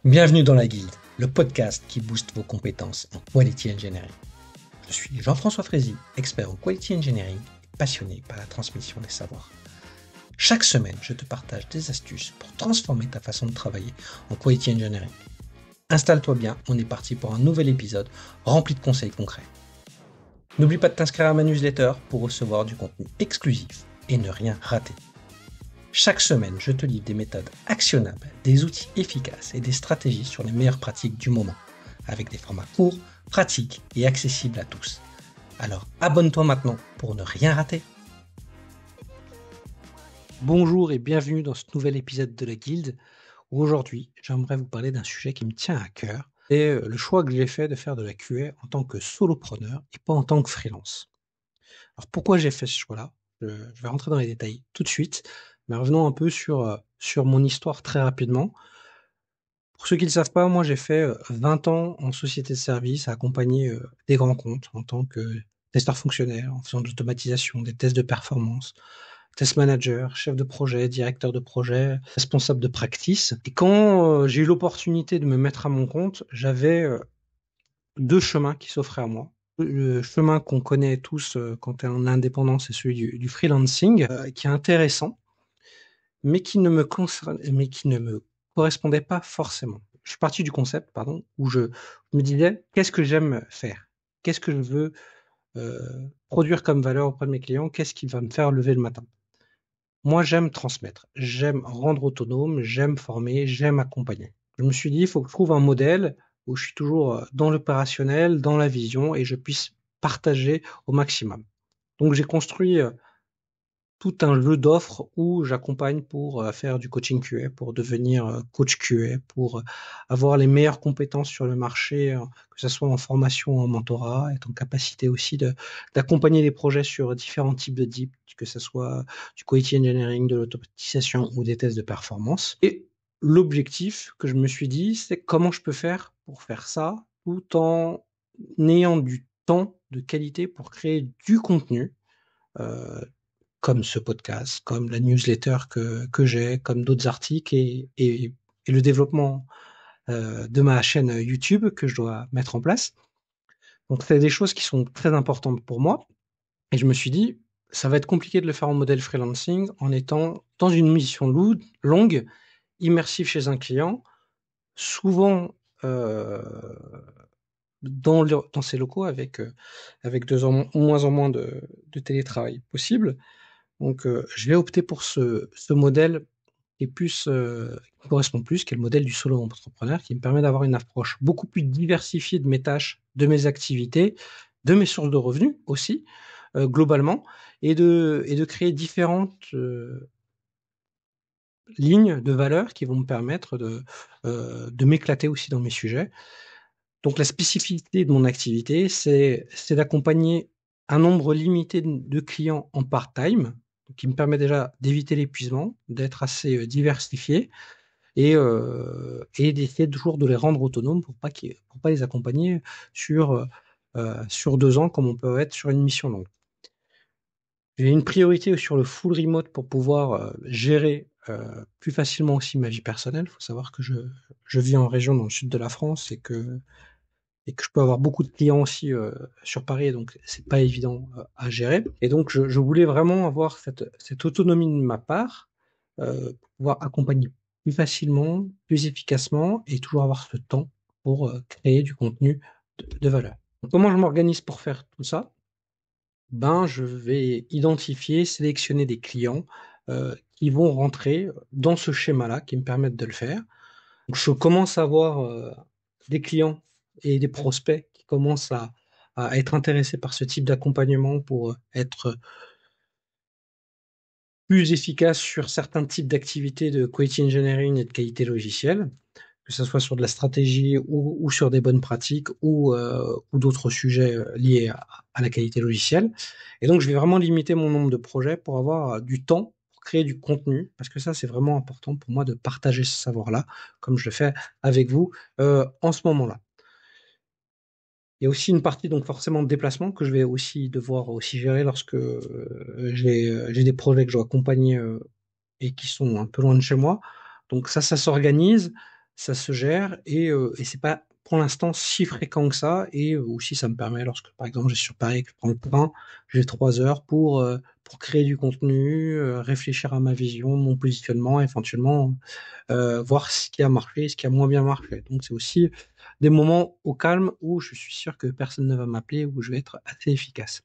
Bienvenue dans la Guilde, le podcast qui booste vos compétences en Quality Engineering. Je suis Jean-François Frézy, expert en Quality Engineering et passionné par la transmission des savoirs. Chaque semaine, je te partage des astuces pour transformer ta façon de travailler en Quality Engineering. Installe-toi bien, on est parti pour un nouvel épisode rempli de conseils concrets. N'oublie pas de t'inscrire à ma newsletter pour recevoir du contenu exclusif et ne rien rater. Chaque semaine, je te livre des méthodes actionnables, des outils efficaces et des stratégies sur les meilleures pratiques du moment, avec des formats courts, pratiques et accessibles à tous. Alors abonne-toi maintenant pour ne rien rater. Bonjour et bienvenue dans ce nouvel épisode de la Guilde, où aujourd'hui j'aimerais vous parler d'un sujet qui me tient à cœur. C'est le choix que j'ai fait de faire de la QA en tant que solopreneur et pas en tant que freelance. Alors pourquoi j'ai fait ce choix-là ? Je vais rentrer dans les détails tout de suite, mais revenons un peu sur mon histoire très rapidement. Pour ceux qui ne le savent pas, moi j'ai fait 20 ans en société de service à accompagner des grands comptes en tant que testeur fonctionnel, en faisant de l'automatisation, des tests de performance, test manager, chef de projet, directeur de projet, responsable de practice. Et quand j'ai eu l'opportunité de me mettre à mon compte, j'avais deux chemins qui s'offraient à moi. Le chemin qu'on connaît tous quand on est en indépendant, c'est celui du freelancing, qui est intéressant, mais qui ne me correspondait pas forcément. Je suis parti du concept, où je me disais, qu'est-ce que j'aime faire? Qu'est-ce que je veux produire comme valeur auprès de mes clients? Qu'est-ce qui va me faire lever le matin? Moi, j'aime transmettre, j'aime rendre autonome, j'aime former, j'aime accompagner. Je me suis dit, il faut que je trouve un modèle où je suis toujours dans l'opérationnel, dans la vision, et je puisse partager au maximum. Donc, j'ai construit tout un jeu d'offres où j'accompagne pour faire du coaching QA, pour devenir coach QA, pour avoir les meilleures compétences sur le marché, que ce soit en formation ou en mentorat, être en capacité aussi d'accompagner des projets sur différents types de DIP, que ce soit du quality engineering, de l'automatisation ou des tests de performance. Et l'objectif que je me suis dit, c'est comment je peux faire pour faire ça tout en ayant du temps de qualité pour créer du contenu, euh, comme ce podcast, comme la newsletter que j'ai, comme d'autres articles et le développement de ma chaîne YouTube que je dois mettre en place. Donc, c'est des choses qui sont très importantes pour moi. Et je me suis dit, ça va être compliqué de le faire en modèle freelancing en étant dans une mission longue, immersive chez un client, souvent dans ses locaux avec moins en moins de télétravail possible. Donc, je vais opter pour ce modèle qui correspond plus, qui est le modèle du solo entrepreneur, qui me permet d'avoir une approche beaucoup plus diversifiée de mes tâches, de mes activités, de mes sources de revenus aussi, globalement, et de créer différentes lignes de valeur qui vont me permettre de m'éclater aussi dans mes sujets. Donc, la spécificité de mon activité, c'est d'accompagner un nombre limité de clients en part-time, qui me permet déjà d'éviter l'épuisement, d'être assez diversifié et d'essayer toujours de les rendre autonomes pour pas les accompagner sur 2 ans comme on peut être sur une mission longue. J'ai une priorité sur le full remote pour pouvoir gérer plus facilement aussi ma vie personnelle. Il faut savoir que je vis en région dans le sud de la France et que je peux avoir beaucoup de clients aussi sur Paris, donc c'est pas évident à gérer. Et donc je voulais vraiment avoir cette autonomie de ma part, pour pouvoir accompagner plus facilement, plus efficacement et toujours avoir ce temps pour créer du contenu de valeur. Donc, comment je m'organise pour faire tout ça? Ben, je vais identifier, sélectionner des clients qui vont rentrer dans ce schéma-là, qui me permettent de le faire. Donc, je commence à avoir des clients et des prospects qui commencent à être intéressés par ce type d'accompagnement pour être plus efficace sur certains types d'activités de quality engineering et de qualité logicielle, que ce soit sur de la stratégie ou sur des bonnes pratiques ou d'autres sujets liés à la qualité logicielle. Et donc, je vais vraiment limiter mon nombre de projets pour avoir du temps pour créer du contenu, parce que ça, c'est vraiment important pour moi de partager ce savoir-là, comme je le fais avec vous en ce moment-là. Il y a aussi une partie donc forcément de déplacement que je vais aussi devoir aussi gérer lorsque j'ai des projets que je dois accompagner et qui sont un peu loin de chez moi. Donc ça s'organise. ça se gère et c'est pas pour l'instant si fréquent que ça. Et aussi, ça me permet, lorsque par exemple je suis sur Paris, que je prends le train, j'ai 3 heures pour créer du contenu, réfléchir à ma vision, mon positionnement, éventuellement voir ce qui a marché, ce qui a moins bien marché. Donc c'est aussi des moments au calme où je suis sûr que personne ne va m'appeler, où je vais être assez efficace.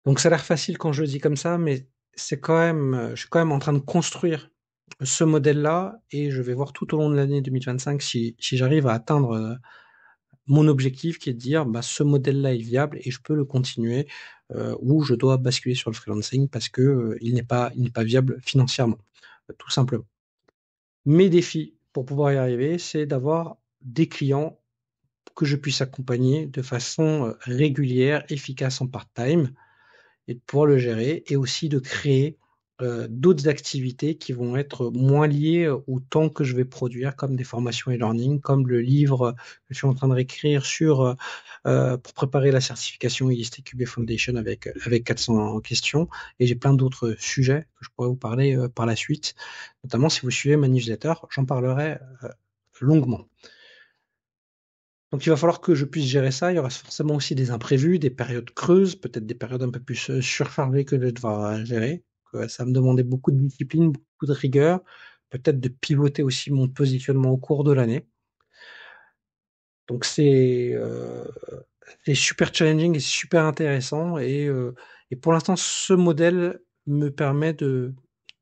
Donc ça a l'air facile quand je le dis comme ça, mais c'est quand même, je suis quand même en train de construire ce modèle-là et je vais voir tout au long de l'année 2025 si j'arrive à atteindre mon objectif qui est de dire bah, ce modèle-là est viable et je peux le continuer ou je dois basculer sur le freelancing parce que il n'est pas viable financièrement, tout simplement. Mes défis pour pouvoir y arriver, c'est d'avoir des clients que je puisse accompagner de façon régulière, efficace en part-time et de pouvoir le gérer et aussi de créer d'autres activités qui vont être moins liées au temps que je vais produire, comme des formations e-learning, comme le livre que je suis en train de réécrire pour préparer la certification ISTQB Foundation avec 400 questions. Et j'ai plein d'autres sujets que je pourrais vous parler par la suite, notamment si vous suivez ma newsletter, j'en parlerai longuement. Donc il va falloir que je puisse gérer ça. Il y aura forcément aussi des imprévus, des périodes creuses, peut-être des périodes un peu plus surchargées que je vais devoir gérer. Ça va me demander beaucoup de discipline, beaucoup de rigueur, peut-être de pivoter aussi mon positionnement au cours de l'année. Donc c'est super challenging et super intéressant. Et pour l'instant, ce modèle me permet de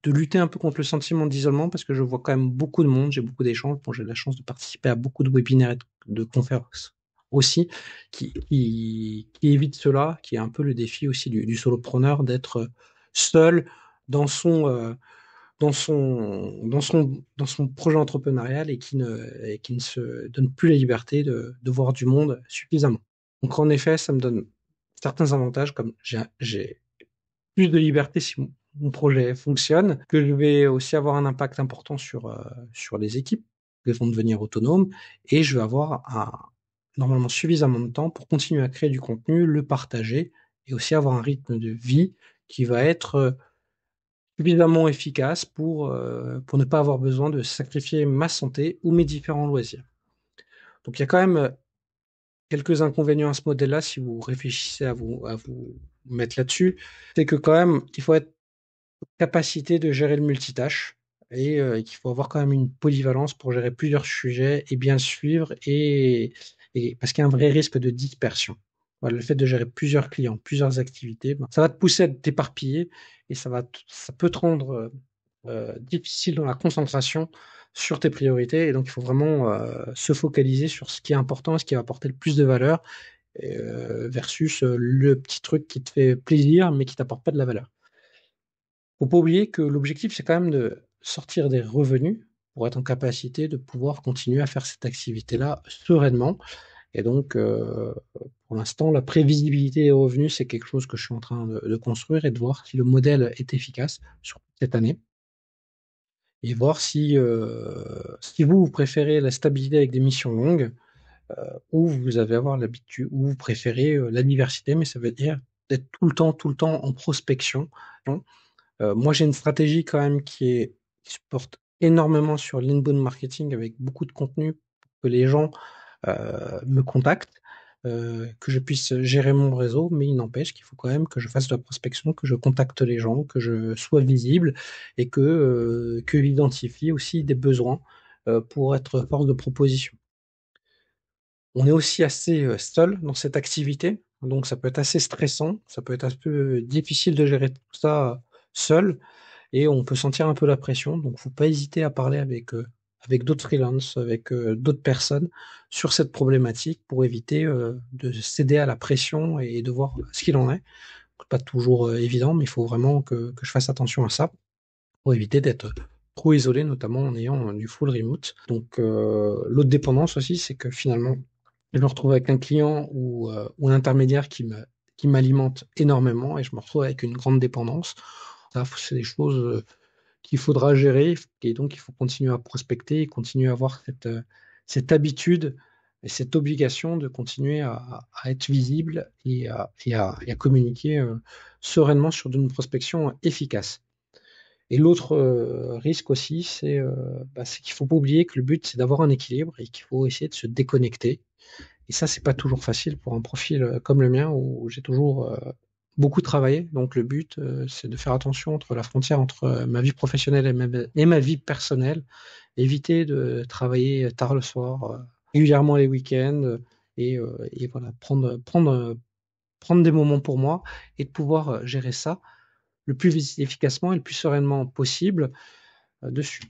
lutter un peu contre le sentiment d'isolement parce que je vois quand même beaucoup de monde, j'ai beaucoup d'échanges. Bon, j'ai la chance de participer à beaucoup de webinaires et de conférences aussi qui évite cela, qui est un peu le défi aussi du solopreneur d'être seul dans dans son projet entrepreneurial et qui ne se donne plus la liberté de voir du monde suffisamment. Donc en effet, ça me donne certains avantages comme j'ai plus de liberté si mon projet fonctionne, que je vais aussi avoir un impact important sur les équipes, qui vont devenir autonomes, et je vais avoir normalement suffisamment de temps pour continuer à créer du contenu, le partager, et aussi avoir un rythme de vie qui va être suffisamment efficace pour ne pas avoir besoin de sacrifier ma santé ou mes différents loisirs. Donc il y a quand même quelques inconvénients à ce modèle-là si vous réfléchissez à vous mettre là-dessus. C'est que quand même, il faut être capacité de gérer le multitâche et qu'il faut avoir quand même une polyvalence pour gérer plusieurs sujets et bien suivre et parce qu'il y a un vrai risque de dispersion. Voilà, le fait de gérer plusieurs clients, plusieurs activités, ben, ça va te pousser à t'éparpiller et ça peut te rendre difficile dans la concentration sur tes priorités. Et donc, il faut vraiment se focaliser sur ce qui est important, ce qui va apporter le plus de valeur versus le petit truc qui te fait plaisir mais qui t'apporte pas de la valeur. Faut pas oublier que l'objectif, c'est quand même de sortir des revenus pour être en capacité de pouvoir continuer à faire cette activité-là sereinement. Et donc, pour l'instant, la prévisibilité des revenus, c'est quelque chose que je suis en train de construire et de voir si le modèle est efficace sur cette année. Et voir si vous préférez la stabilité avec des missions longues ou vous allez avoir l'habitude, ou vous préférez la diversité, mais ça veut dire d'être tout le temps en prospection. Moi, j'ai une stratégie quand même qui se porte énormément sur l'inbound marketing avec beaucoup de contenu pour que les gens me contactent, que je puisse gérer mon réseau, mais il n'empêche qu'il faut quand même que je fasse de la prospection, que je contacte les gens, que je sois visible et que j'identifie aussi des besoins pour être force de proposition. On est aussi assez seul dans cette activité, donc ça peut être assez stressant, ça peut être un peu difficile de gérer tout ça seul et on peut sentir un peu la pression. Donc, faut pas hésiter à parler avec d'autres freelances, avec d'autres personnes sur cette problématique pour éviter de céder à la pression et de voir ce qu'il en est. Pas toujours évident, mais il faut vraiment que je fasse attention à ça pour éviter d'être trop isolé, notamment en ayant du full remote. Donc, l'autre dépendance aussi, c'est que finalement, je me retrouve avec un client ou un intermédiaire qui m'alimente énormément et je me retrouve avec une grande dépendance. Ça, c'est des choses qu'il faudra gérer et donc il faut continuer à prospecter et continuer à avoir cette habitude et cette obligation de continuer à être visible et à communiquer sereinement sur une prospection efficace. Et l'autre risque aussi, c'est qu'il faut pas oublier que le but, c'est d'avoir un équilibre et qu'il faut essayer de se déconnecter. Et ça, c'est pas toujours facile pour un profil comme le mien où j'ai toujours beaucoup travaillé. Donc le but, c'est de faire attention entre la frontière entre ma vie professionnelle et ma vie personnelle, éviter de travailler tard le soir, régulièrement les week-ends, et voilà, prendre des moments pour moi et de pouvoir gérer ça le plus efficacement et le plus sereinement possible dessus.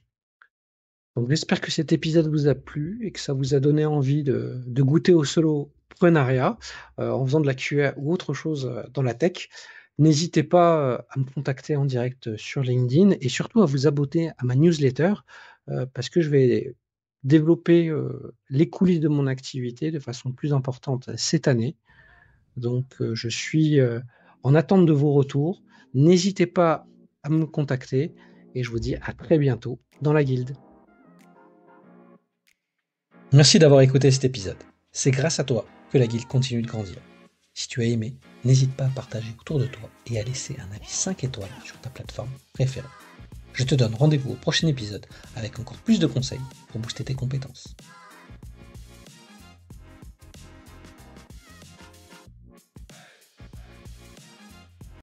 Donc j'espère que cet épisode vous a plu et que ça vous a donné envie de goûter au soloprenariat en faisant de la QA ou autre chose dans la tech. N'hésitez pas à me contacter en direct sur LinkedIn et surtout à vous abonner à ma newsletter parce que je vais développer les coulisses de mon activité de façon plus importante cette année. Donc je suis en attente de vos retours. N'hésitez pas à me contacter et je vous dis à très bientôt dans la guilde. Merci d'avoir écouté cet épisode. C'est grâce à toi que la guilde continue de grandir. Si tu as aimé, n'hésite pas à partager autour de toi et à laisser un avis 5 étoiles sur ta plateforme préférée. Je te donne rendez-vous au prochain épisode avec encore plus de conseils pour booster tes compétences.